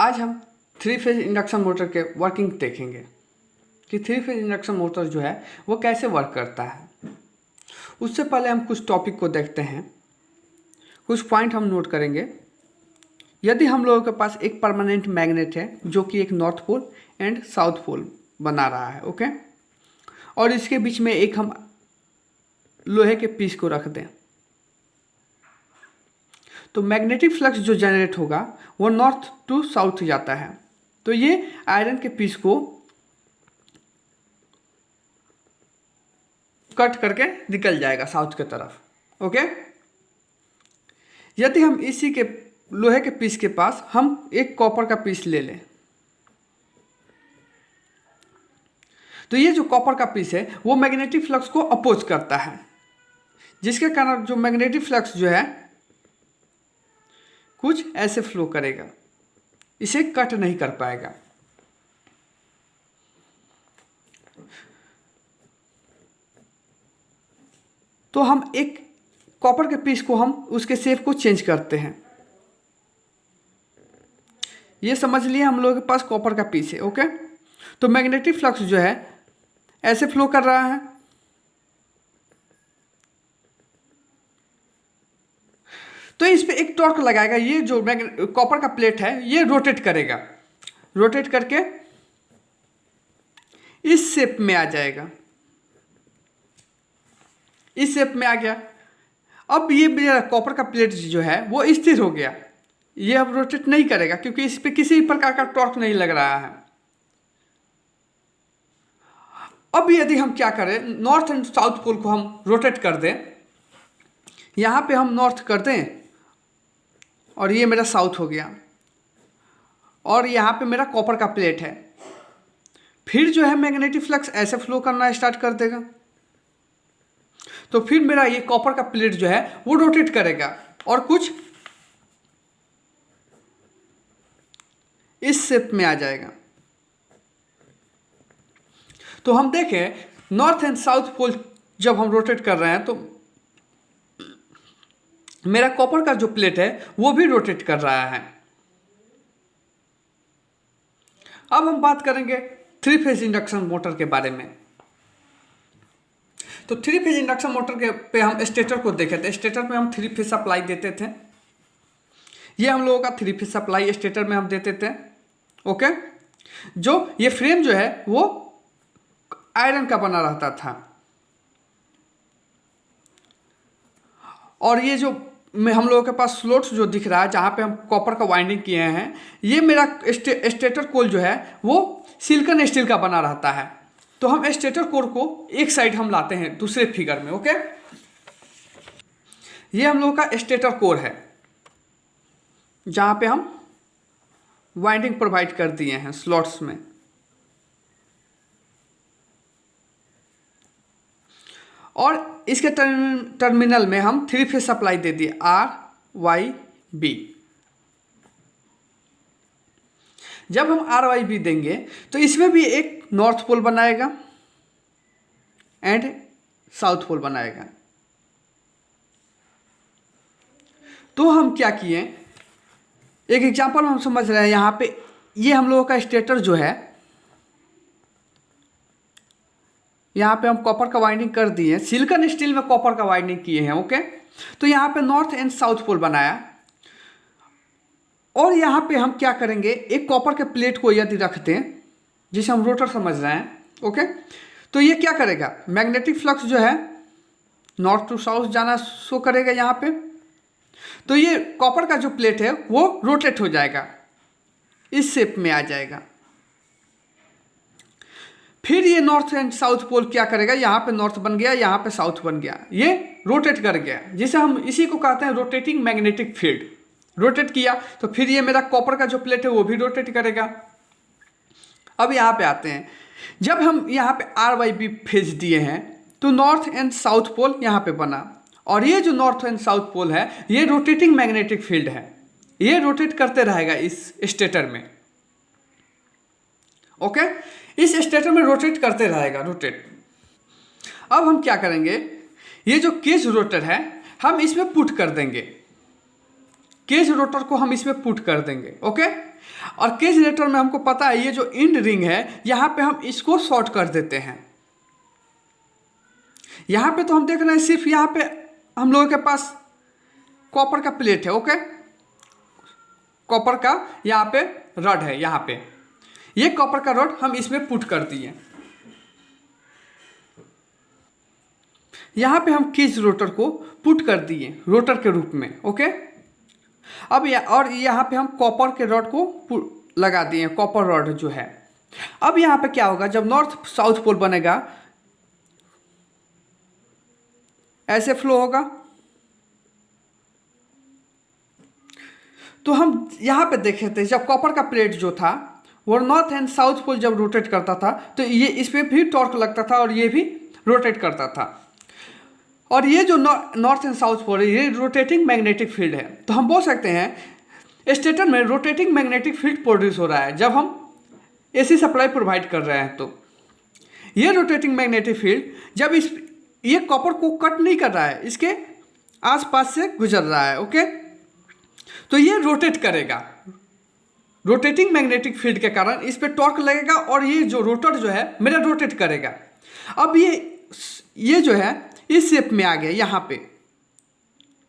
आज हम three phase induction motor के वर्किंग देखेंगे कि थ्री फेज इंडक्शन मोटर जो है वो कैसे वर्क करता है। उससे पहले हम कुछ टॉपिक को देखते हैं, कुछ पॉइंट हम नोट करेंगे। यदि हम लोगों के पास एक परमानेंट मैग्नेट है जो कि एक north pole and south pole बना रहा है, ओके, और इसके बीच में एक हम लोहे के पीस को रख दें, तो मैग्नेटिक फ्लक्स जो जनरेट होगा वो नॉर्थ टू साउथ जाता है। तो ये आयरन के पीस को कट करके निकल जाएगा साउथ की तरफ, ओके। यदि हम इसी के लोहे के पीस के पास हम एक कॉपर का पीस ले लें, तो ये जो कॉपर का पीस है वो मैग्नेटिक फ्लक्स को अपोज करता है, जिसके कारण जो मैग्नेटिक फ्लक्स जो है कुछ ऐसे फ्लो करेगा, इसे कट नहीं कर पाएगा। तो हम एक कॉपर के पीस को हम उसके शेप को चेंज करते हैं। ये समझ लिए हम लोगों के पास कॉपर का पीस है, ओके। तो मैग्नेटिक फ्लक्स जो है ऐसे फ्लो कर रहा है, तो इस पे एक टॉर्क लगाएगा। ये जो कॉपर का प्लेट है ये रोटेट करेगा, रोटेट करके इस शेप में आ जाएगा, इस शेप में आ गया। अब ये मेरा कॉपर का प्लेट जो है वो स्थिर हो गया, ये अब रोटेट नहीं करेगा क्योंकि इस पे किसी प्रकार का टॉर्क नहीं लग रहा है। अब यदि हम क्या करें, नॉर्थ एंड साउथ पोल को हम रोटेट कर दें, यहाँ पे हम नॉर्थ कर दें और ये मेरा साउथ हो गया, और यहाँ पे मेरा कॉपर का प्लेट है। फिर जो है मैग्नेटिक फ्लक्स ऐसे फ्लो करना स्टार्ट कर देगा, तो फिर मेरा ये कॉपर का प्लेट जो है वो रोटेट करेगा और कुछ इस शेप में आ जाएगा। तो हम देखें नॉर्थ एंड साउथ पोल जब हम रोटेट कर रहे हैं तो मेरा कॉपर का जो प्लेट है वो भी रोटेट कर रहा है। अब हम बात करेंगे थ्री फेज इंडक्शन मोटर के बारे में। तो थ्री फेज इंडक्शन मोटर के पे हम स्टेटर को देखे थे। स्टेटर में हम थ्री फेज सप्लाई देते थे, ये हम लोगों का थ्री फेज सप्लाई स्टेटर में हम देते थे, ओके। जो ये फ्रेम जो है वो आयरन का बना रहता था, और ये जो में हम लोगों के पास स्लॉट्स जो दिख रहा है जहाँ पे हम कॉपर का वाइंडिंग किए हैं, ये मेरा स्टेटर कोर जो है वो सिलिकॉन स्टील का बना रहता है। तो हम स्टेटर कोर को एक साइड हम लाते हैं दूसरे फिगर में, ओके। ये हम लोगों का स्टेटर कोर है जहाँ पे हम वाइंडिंग प्रोवाइड कर दिए हैं स्लॉट्स में, और इसके टर्मिनल में हम थ्री फेज सप्लाई दे दिए RYB। जब हम RYB देंगे तो इसमें भी एक नॉर्थ पोल बनाएगा एंड साउथ पोल बनाएगा। तो हम क्या किए, एक एग्जांपल हम समझ रहे हैं। यहाँ पे ये हम लोगों का स्टेटर जो है, यहाँ पे हम कॉपर का वाइंडिंग कर दिए, सिलिकॉन स्टील में कॉपर का वाइंडिंग किए हैं, ओके। तो यहाँ पे नॉर्थ एंड साउथ पोल बनाया, और यहाँ पे हम क्या करेंगे, एक कॉपर के प्लेट को यदि रखते हैं जिसे हम रोटर समझ रहे हैं, ओके, तो ये क्या करेगा, मैग्नेटिक फ्लक्स जो है नॉर्थ टू साउथ जाना शो करेगा यहाँ पे। तो ये कॉपर का जो प्लेट है वो रोटेट हो जाएगा, इस शेप में आ जाएगा। फिर ये नॉर्थ एंड साउथ पोल क्या करेगा, यहाँ पे नॉर्थ बन गया, यहाँ पे साउथ बन गया, ये रोटेट कर गया, जिसे हम इसी को कहते हैं रोटेटिंग मैग्नेटिक फील्ड। रोटेट किया तो फिर ये मेरा कॉपर का जो प्लेट है वो भी रोटेट करेगा। अब यहाँ पे आते हैं, जब हम यहाँ पे RYB फेज दिए हैं तो नॉर्थ एंड साउथ पोल यहाँ पे बना, और ये जो नॉर्थ एंड साउथ पोल है ये रोटेटिंग मैग्नेटिक फील्ड है, ये रोटेट करते रहेगा इस स्टेटर में, ओके। इस स्टेटर में रोटेट करते रहेगा, रोटेट। अब हम क्या करेंगे, ये जो केज रोटर है हम इसमें पुट कर देंगे, केज रोटर को हम इसमें पुट कर देंगे, ओके। और केज रेटर में हमको पता है ये जो इंड रिंग है यहाँ पे हम इसको शॉर्ट कर देते हैं। यहाँ पे तो हम देख रहे हैं सिर्फ यहाँ पे हम लोगों के पास कॉपर का प्लेट है, ओके, कॉपर का यहाँ पे रड है, यहाँ पे ये कॉपर का रड हम इसमें पुट कर दिए। यहाँ पे हम केज रोटर को पुट कर दिए रोटर के रूप में, ओके। अब और यहाँ पे हम कॉपर के रड को लगा दिए, कॉपर रड जो है। अब यहाँ पे क्या होगा, जब नॉर्थ साउथ पोल बनेगा ऐसे फ्लो होगा। तो हम यहाँ पे देखे थे जब कॉपर का प्लेट जो था वो नॉर्थ एंड साउथ पोल जब रोटेट करता था तो ये इस पर भी टॉर्क लगता था और ये भी रोटेट करता था। और ये जो नॉर्थ एंड साउथ पोल है ये रोटेटिंग मैग्नेटिक फील्ड है। तो हम बोल सकते हैं स्टेटर में रोटेटिंग मैग्नेटिक फील्ड प्रोड्यूस हो रहा है जब हम एसी सप्लाई प्रोवाइड कर रहे हैं। तो ये रोटेटिंग मैग्नेटिक फील्ड जब ये कॉपर को कट नहीं कर रहा है, इसके आसपास से गुजर रहा है, ओके, तो ये रोटेट करेगा। रोटेटिंग मैग्नेटिक फील्ड के कारण इस पे टॉर्क लगेगा और ये जो रोटर जो है मेरा रोटेट करेगा। अब ये जो है इस शेप में आ गया, यहाँ पे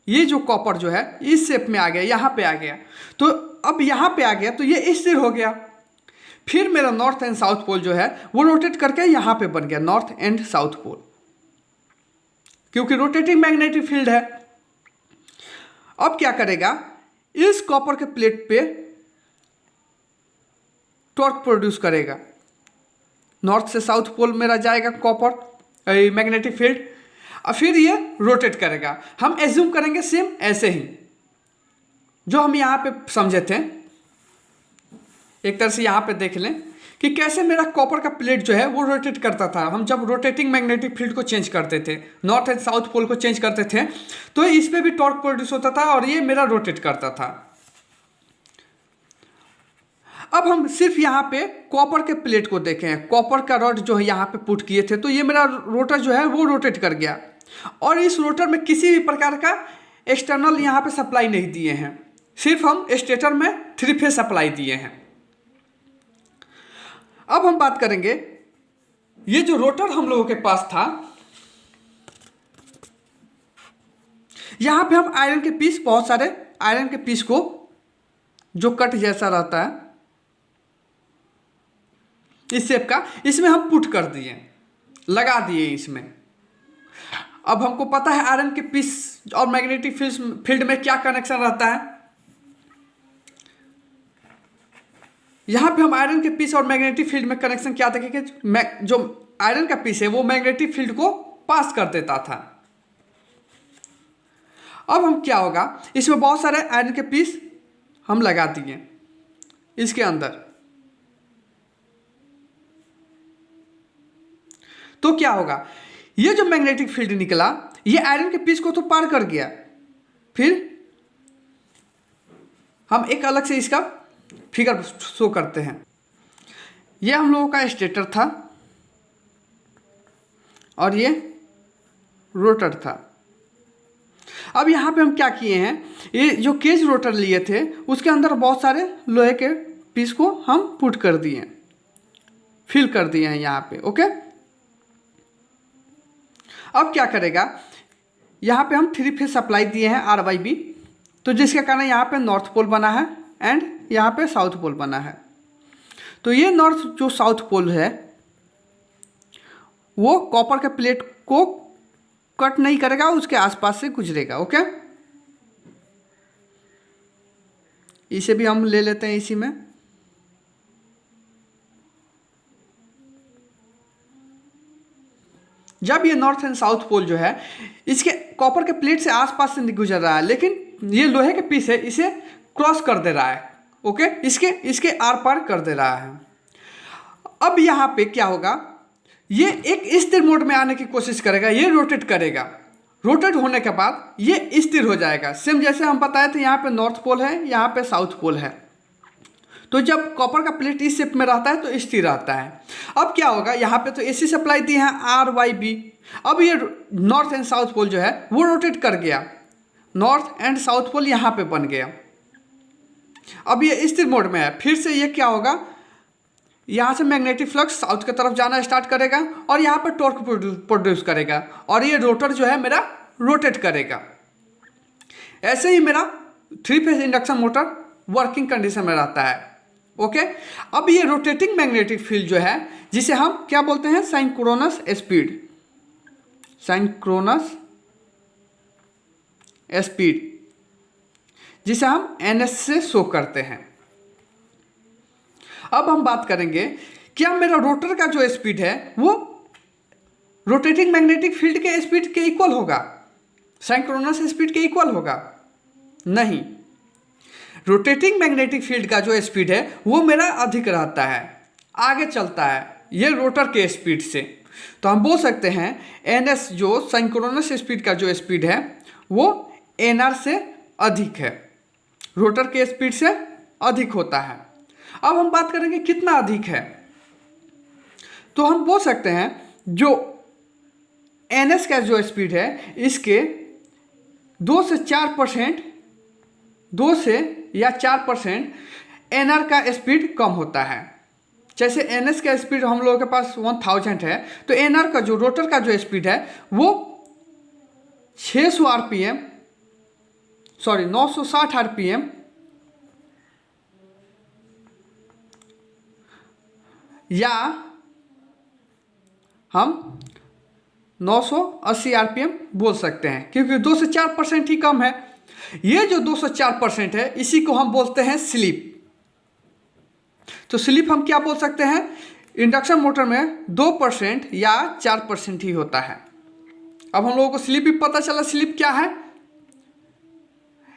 ये जो कॉपर जो है इस शेप में आ गया, यहाँ पे आ गया। तो अब यहाँ पे आ गया तो ये स्थिर हो गया। फिर मेरा नॉर्थ एंड साउथ पोल जो है वो रोटेट करके यहाँ पे बन गया नॉर्थ एंड साउथ पोल, क्योंकि रोटेटिंग मैग्नेटिक फील्ड है। अब क्या करेगा, इस कॉपर के प्लेट पे टॉर्क प्रोड्यूस करेगा। नॉर्थ से साउथ पोल मेरा जाएगा कॉपर मैग्नेटिक फील्ड और फिर ये रोटेट करेगा। हम एज्यूम करेंगे सेम ऐसे ही जो हम यहाँ पे समझे थे। एक तरह से यहाँ पे देख लें कि कैसे मेरा कॉपर का प्लेट जो है वो रोटेट करता था। हम जब रोटेटिंग मैग्नेटिक फील्ड को चेंज करते थे, नॉर्थ एंड साउथ पोल को चेंज करते थे, तो इस पे भी टॉर्क प्रोड्यूस होता था और ये मेरा रोटेट करता था। अब हम सिर्फ यहाँ पे कॉपर के प्लेट को देखें, कॉपर का रॉड जो है यहाँ पे पुट किए थे, तो ये मेरा रोटर जो है वो रोटेट कर गया और इस रोटर में किसी भी प्रकार का एक्सटर्नल यहाँ पे सप्लाई नहीं दिए हैं, सिर्फ हम स्टेटर में 3 फेज सप्लाई दिए हैं। अब हम बात करेंगे ये जो रोटर हम लोगों के पास था, यहां पे हम आयरन के पीस, बहुत सारे आयरन के पीस को जो कट जैसा रहता है इस शेप का, इसमें हम पुट कर दिए, लगा दिए इसमें। अब हमको पता है आयरन के पीस और मैग्नेटिक फील्ड में क्या कनेक्शन रहता है। यहाँ पे हम आयरन के पीस और मैग्नेटिक फील्ड में कनेक्शन क्या देखेंगे, जो आयरन का पीस है वो मैग्नेटिक फील्ड को पास कर देता था। अब हम क्या होगा, इसमें बहुत सारे आयरन के पीस हम लगा दिए इसके अंदर, तो क्या होगा, ये जो मैग्नेटिक फील्ड निकला ये आयरन के पीस को तो पार कर गया। फिर हम एक अलग से इसका फिगर शो करते हैं। ये हम लोगों का स्टेटर था और ये रोटर था। अब यहाँ पे हम क्या किए हैं, ये जो केज रोटर लिए थे उसके अंदर बहुत सारे लोहे के पीस को हम पुट कर दिए, फिल कर दिए हैं यहाँ पे, ओके। अब क्या करेगा, यहाँ पे हम 3 फेज सप्लाई दिए हैं RYB, तो जिसके कारण यहाँ पे नॉर्थ पोल बना है एंड यहाँ पे साउथ पोल बना है। तो ये नॉर्थ जो साउथ पोल है वो कॉपर के प्लेट को कट नहीं करेगा, उसके आसपास से गुजरेगा, ओके। इसे भी हम ले लेते हैं इसी में। जब ये नॉर्थ एंड साउथ पोल जो है इसके कॉपर के प्लेट से आसपास से नहीं गुजर रहा है, लेकिन ये लोहे के पीस है इसे क्रॉस कर दे रहा है, ओके, इसके आर पार कर दे रहा है। अब यहाँ पे क्या होगा, ये एक स्थिर मोड में आने की कोशिश करेगा, ये रोटेट करेगा। रोटेट होने के बाद ये स्थिर हो जाएगा, सेम जैसे हम बताए थे यहाँ पे नॉर्थ पोल है, यहाँ पे साउथ पोल है। तो जब कॉपर का प्लेट इस शेप में रहता है तो स्थिर रहता है। अब क्या होगा, यहाँ पे तो एसी सप्लाई दी है RYB। अब ये नॉर्थ एंड साउथ पोल जो है वो रोटेट कर गया, नॉर्थ एंड साउथ पोल यहाँ पे बन गया। अब ये स्थिर मोड में है, फिर से ये क्या होगा, यहाँ से मैग्नेटिक फ्लक्स साउथ की तरफ जाना स्टार्ट करेगा और यहाँ पर टॉर्क प्रोड्यूस करेगा और ये रोटर जो है मेरा रोटेट करेगा। ऐसे ही मेरा 3 phase induction motor working condition में रहता है। ओके, अब ये रोटेटिंग मैग्नेटिक फील्ड जो है जिसे हम क्या बोलते हैं, सिंक्रोनस स्पीड, सिंक्रोनस स्पीड जिसे हम ns से शो करते हैं। अब हम बात करेंगे क्या मेरा रोटर का जो स्पीड है वो रोटेटिंग मैग्नेटिक फील्ड के स्पीड के इक्वल होगा, सिंक्रोनस स्पीड के इक्वल होगा? नहीं, रोटेटिंग मैग्नेटिक फील्ड का जो स्पीड है वो मेरा अधिक रहता है, आगे चलता है ये रोटर के स्पीड से। तो हम बोल सकते हैं ns जो सिंक्रोनस स्पीड का जो स्पीड है वो nr से अधिक है, रोटर के स्पीड से अधिक होता है। अब हम बात करेंगे कितना अधिक है, तो हम बोल सकते हैं जो ns का जो स्पीड है इसके 2 से 4%, 2 से या 4% nr का स्पीड कम होता है। जैसे ns का स्पीड हम लोगों के पास 1000 है, तो nr का जो रोटर का जो स्पीड है वो 600 आरपीएम, सॉरी 960 आरपीएम या हम 980 आरपीएम बोल सकते हैं, क्योंकि 2 से 4% ही कम है। ये जो 2 से 4% है इसी को हम बोलते हैं स्लिप। तो स्लिप हम क्या बोल सकते हैं, इंडक्शन मोटर में 2% या 4% ही होता है। अब हम लोगों को स्लिप भी पता चला, स्लिप क्या है,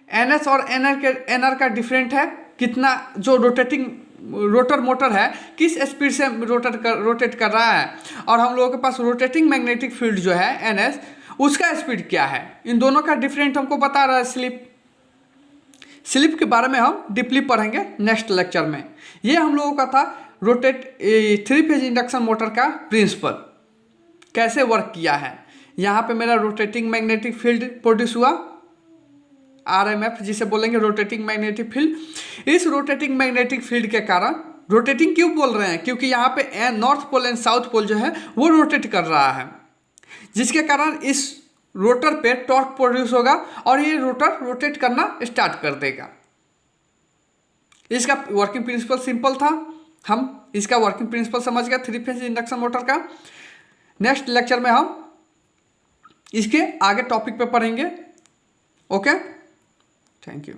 ns और nr का डिफरेंट है, कितना जो रोटर मोटर है किस स्पीड से रोटेट कर रहा है, और हम लोगों के पास रोटेटिंग मैग्नेटिक फील्ड जो है ns उसका स्पीड क्या है, इन दोनों का डिफरेंट हमको बता रहा है स्लिप। स्लिप के बारे में हम डीपली पढ़ेंगे नेक्स्ट लेक्चर में। ये हम लोगों का था 3 फेज इंडक्शन मोटर का प्रिंसिपल कैसे वर्क किया है। यहाँ पे मेरा रोटेटिंग मैग्नेटिक फील्ड प्रोड्यूस हुआ, RMF जिसे बोलेंगे रोटेटिंग मैग्नेटिक फील्ड। इस रोटेटिंग मैग्नेटिक फील्ड के कारण, रोटेटिंग क्यों बोल रहे हैं, क्योंकि यहाँ पे north pole and south pole जो है वो रोटेट कर रहा है, जिसके कारण इस रोटर पे टॉर्क प्रोड्यूस होगा और ये रोटर रोटेट करना स्टार्ट कर देगा। इसका वर्किंग प्रिंसिपल सिंपल था, हम इसका वर्किंग प्रिंसिपल समझ गए 3 फेज इंडक्शन मोटर का। नेक्स्ट लेक्चर में हम इसके आगे टॉपिक पे पढ़ेंगे। Okay, thank you.